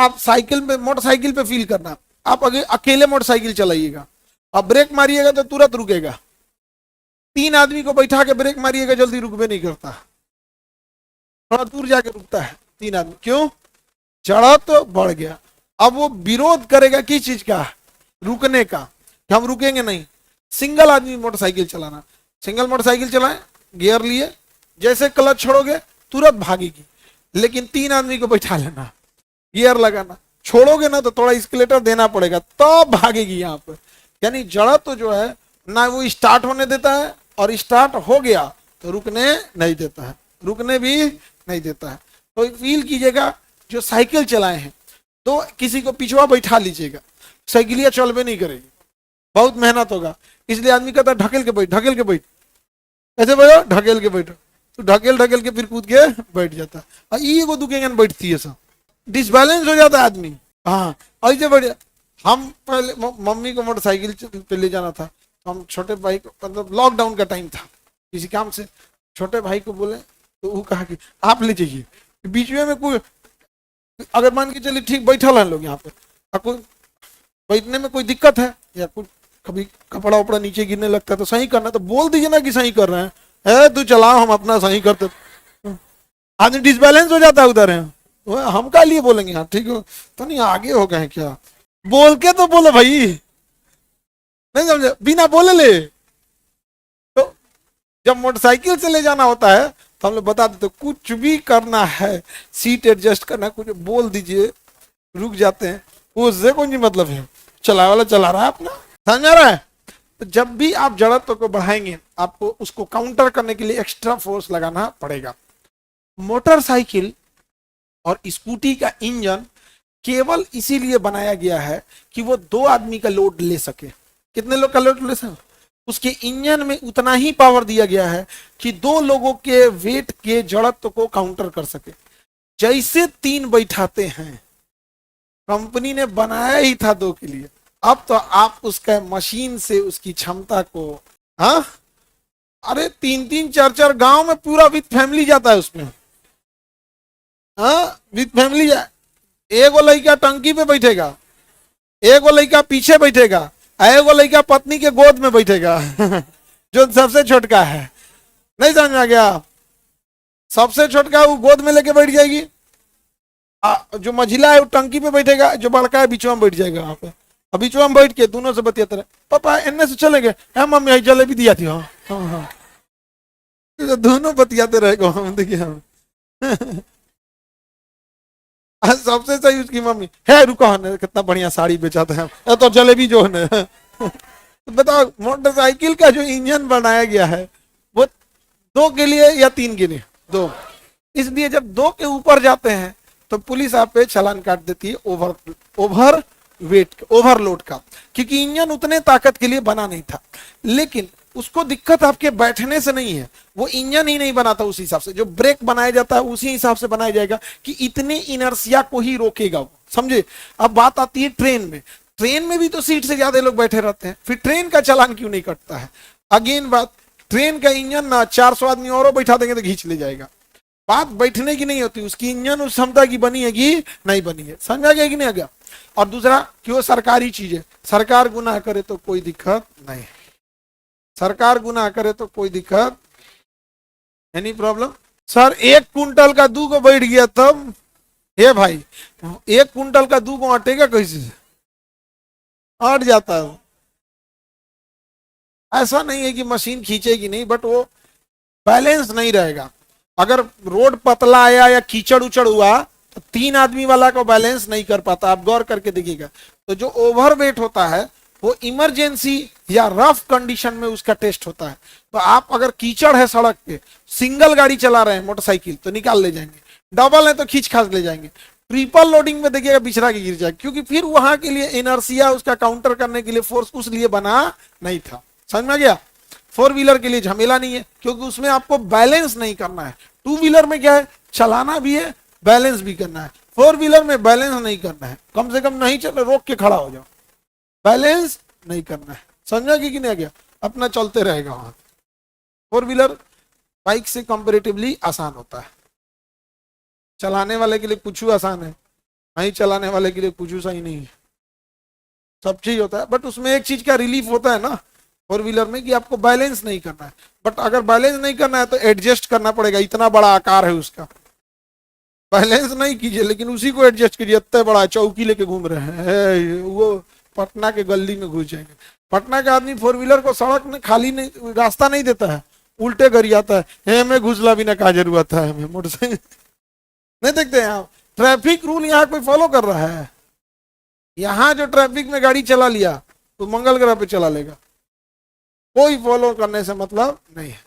आप साइकिल पे, मोटरसाइकिल पे फील करना, आप अगर अकेले मोटरसाइकिल चलाइएगा, आप ब्रेक मारिएगा तो तुरंत रुकेगा, 3 आदमी को बैठा के ब्रेक मारिएगा जल्दी रुकवे नहीं करता, थोड़ा दूर जाके रुकता है 3 आदमी। क्यों? चढ़ा तो बढ़ गया। अब वो विरोध करेगा किस चीज का? रुकने का, कि हम रुकेंगे नहीं। सिंगल आदमी मोटरसाइकिल चलाना, सिंगल मोटरसाइकिल चलाएं, गियर लिए, जैसे क्लच छोड़ोगे तुरंत भागेगी। लेकिन 3 आदमी को बैठा लेना, गियर लगाना, छोड़ोगे ना तो थोड़ा स्केलेटर देना पड़ेगा तो भागेगी यहाँ पर। यानी जड़ा तो जो है ना वो स्टार्ट होने देता है, और स्टार्ट हो गया तो रुकने नहीं देता है, रुकने भी नहीं देता है। तो फील कीजिएगा जो साइकिल चलाए हैं, तो किसी को पिछवा बैठा लीजिएगा, साइकिलिया चलबे नहीं करेगी, बहुत मेहनत होगा। इसलिए आदमी कहता है ढकेल के बैठ, ढकेल के बैठ, ऐसे बैठो, ढकेल के बैठो, तो ढकेल ढकेल के फिर कूद के बैठ जाता है। और ये को दुकेंगे बैठती है, सब डिसबैलेंस हो जाता है आदमी। हाँ, ऐसे बढ़िया। हम पहले मम्मी को मोटरसाइकिल पे ले जाना था, हम छोटे भाई को, मतलब लॉकडाउन का टाइम था, किसी काम से छोटे भाई को बोले तो वो कहा कि आप ले जाइए। बीच में कोई अगर मान के चलिए ठीक बैठा है लोग यहाँ पे, कोई बैठने में कोई दिक्कत है या कुछ कभी कपड़ा उपड़ा नीचे गिरने लगता है तो सही करना, तो बोल दीजिए ना कि सही कर रहे हैं, तू चलाओ हम अपना सही करते। आदमी डिसबैलेंस हो जाता है उधर है, हम का लिए बोलेंगे हाँ ठीक हो तो नहीं आगे हो गए क्या, बोल के तो बोलो भाई, नहीं समझे, बिना बोले ले। तो जब मोटरसाइकिल से ले जाना होता है तो हम लोग बता देते कुछ भी करना है, सीट एडजस्ट करना, कुछ बोल दीजिए, रुक जाते हैं, उससे कौन सी मतलब है, चला वाला चला रहा है अपना, समझ आ रहा है। तो जब भी आप जड़त्व को बढ़ाएंगे आपको उसको काउंटर करने के लिए एक्स्ट्रा फोर्स लगाना पड़ेगा। मोटरसाइकिल और स्कूटी का इंजन केवल इसीलिए बनाया गया है कि वो 2 आदमी का लोड ले सके। कितने लोग का लोड ले सके? उसके इंजन में उतना ही पावर दिया गया है कि 2 लोगों के वेट के जड़त्व को काउंटर कर सके। जैसे 3 बैठाते हैं, कंपनी ने बनाया ही था 2 के लिए, अब तो आप उसका मशीन से उसकी क्षमता को, हाँ अरे 3-3 4-4 गांव में पूरा विद फैमिली जाता है उसमें, हाँ विद फैमिली। एगो लड़का टंकी पे बैठेगा, एगो लड़का पीछे बैठेगा, एगो लड़का पत्नी के गोद में बैठेगा जो सबसे छोटका है, नहीं समझ में आ गया? सबसे छोटका वो गोद में लेके बैठ जाएगी, जो मझिला है वो टंकी पे बैठेगा, जो बड़का है बीचवा में बैठ जाएगा वहां पे। अब बीचवा में बैठ के दोनों से बतियाते रहे, पापा इनने से चले गए, है मम्मी जलेबी दिया थी, हाँ हाँ हाँ, तो दोनों बतियाते रहेगा हम, देखिए हम सबसे सही उसकी मम्मी है, रुको है कितना बढ़िया साड़ी बेचाते हैं, तो जलेबी जो है बताओ। मोटरसाइकिल का जो इंजन बनाया गया है वो 2 के लिए या 3 के लिए? 2। इसलिए जब 2 के ऊपर जाते हैं तो पुलिस आप पे चालान काट देती है ओवरलोड का, क्योंकि इंजन उतने ताकत के लिए बना नहीं था। लेकिन उसको दिक्कत आपके बैठने से नहीं है, वो इंजन ही नहीं बनाता उस हिसाब से, जो ब्रेक बनाया जाता है उसी हिसाब से बनाया जाएगा कि इतने इनर्सिया को ही रोकेगा वो, समझे। अब बात आती है ट्रेन में, ट्रेन में भी तो सीट से ज्यादा लोग बैठे रहते हैं, फिर ट्रेन का चालान क्यों नहीं कटता है? अगेन बात, ट्रेन का इंजन ना 400 आदमी और बैठा देंगे तो खींच ले जाएगा। बात बैठने की नहीं होती, उसकी इंजन उस क्षमता की बनी है कि नहीं बनी है, समझा गया कि नहीं आ गया? और दूसरा कि वो सरकारी चीज है, सरकार गुनाह करे तो कोई दिक्कत नहीं, सरकार गुनाह करे तो कोई दिक्कत, एनी प्रॉब्लम? सर 1 कुंटल का 2 को बैठ गया तब, हे भाई 1 कुंटल का 2 को अटेगा कैसे? अट जाता है। ऐसा नहीं है कि मशीन खींचेगी नहीं, बट वो बैलेंस नहीं रहेगा। अगर रोड पतला आया या कीचड़ उचड़ हुआ तो 3 आदमी वाला को बैलेंस नहीं कर पाता, आप गौर करके देखिएगा। तो जो ओवरवेट होता है वो इमरजेंसी या रफ कंडीशन में उसका टेस्ट होता है। तो आप अगर कीचड़ है सड़क पे, सिंगल गाड़ी चला रहे हैं मोटरसाइकिल तो निकाल ले जाएंगे, डबल है तो खींच खाच ले जाएंगे, ट्रिपल लोडिंग में देखिएगा बिछड़ा के गिर जाएगा, क्योंकि फिर वहां के लिए इनर्सिया उसका काउंटर करने के लिए फोर्स उस लिए बना नहीं था, समझ में गया? 4 व्हीलर के लिए झमेला नहीं है, क्योंकि उसमें आपको बैलेंस नहीं करना है। 2 व्हीलर में क्या है, चलाना भी है बैलेंस भी करना है, 4 व्हीलर में बैलेंस नहीं करना है, कम से कम नहीं चले रोक के खड़ा हो जाओ, बैलेंस नहीं करना है, समझा कि नहीं आ गया? अपना चलते रहेगा वहां। 4 व्हीलर बाइक से कंपेरेटिवली आसान होता है, चलाने वाले के लिए कुछ आसान है, नहीं चलाने वाले के लिए कुछ सही नहीं है, सब चीज होता है, बट उसमें एक चीज का रिलीफ होता है ना फोर व्हीलर में कि आपको बैलेंस नहीं करना है। बट अगर बैलेंस नहीं करना है तो एडजस्ट करना पड़ेगा, इतना बड़ा आकार है उसका, बैलेंस नहीं कीजिए लेकिन उसी को एडजस्ट कीजिए, इतना बड़ा चौकी लेके घूम रहे हैं, वो पटना के गली में घुस जाएंगे। पटना के आदमी फोर व्हीलर को सड़क में खाली नहीं, रास्ता नहीं देता है, उल्टे कर आता है, हमें घुसला भी ना का जरूरत है, हमें मोटरसाइकिल नहीं देखते हैं आप। ट्रैफिक रूल यहाँ कोई फॉलो कर रहा है? यहाँ जो ट्रैफिक में गाड़ी चला लिया तो मंगल ग्रह पे चला लेगा, कोई फॉलो करने से मतलब नहीं है।